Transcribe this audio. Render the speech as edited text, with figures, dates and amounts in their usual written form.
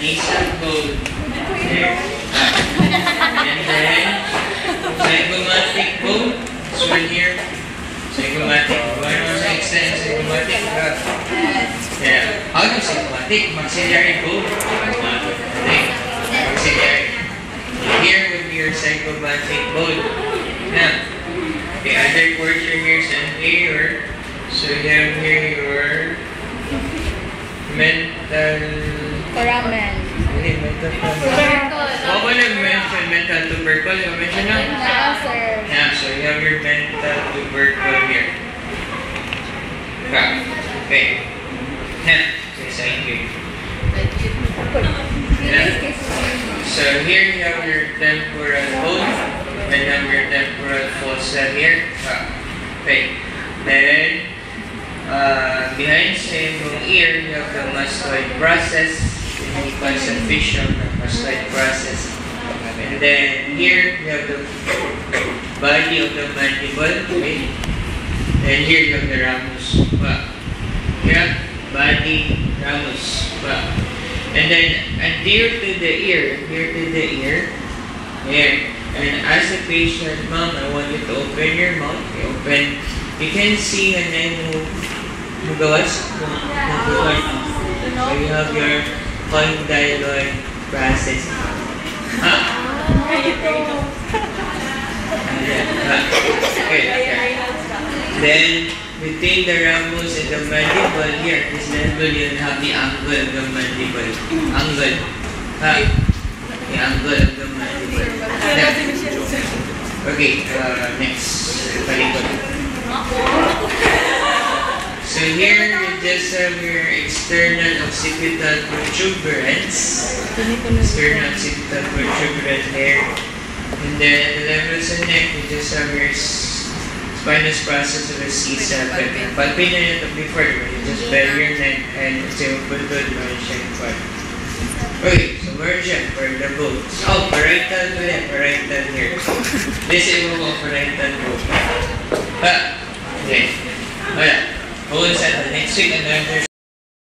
nasal bone. There. And then, zygomatic bone. This one here. Zygomatic. Ano sa extent ng zygomatic? Yeah. How do zygomatic? Maxillary bone. Maxillary. Here would be your zygomatic bone. Now, the other portion here is anterior. So you have here your mental... Foramen. Hindi, mental foramen. What would I mention? Mental tubercle? You mention na? Yeah, sir. Yeah, so you have your mental tubercle here. Okay. Now, say here. So here you have your temporal bone. And have your temporal fossa here. Okay. Then, behind sa yung ear, you have the mastoid process. Yung conception of mastoid process. And then here, you have the body of the mandible. Okay. And here you have the ramus. Yeah, body, ramus. And then anterior to the ear, here to the ear. Here. And as a patient, mom, I want you to open your mouth. You can see and then magawas. So you have your condyloid process. Okay. Then between the ramus and the mandible, here, this level, you have the angle of the mandible. Angle. The angle of the mandible. Okay, next. So here you just have your external occipital protuberance. External occipital protuberance there. And then at the levels of neck, you just have your spinous process of the C7. Palpin na ito before, you just bend your neck and it's a bulldog merging part. Okay, so merging for the bones. Oh, parietal to them, parietal here. This is mo parietal bone. Okay. Wala. Bones at the next week, another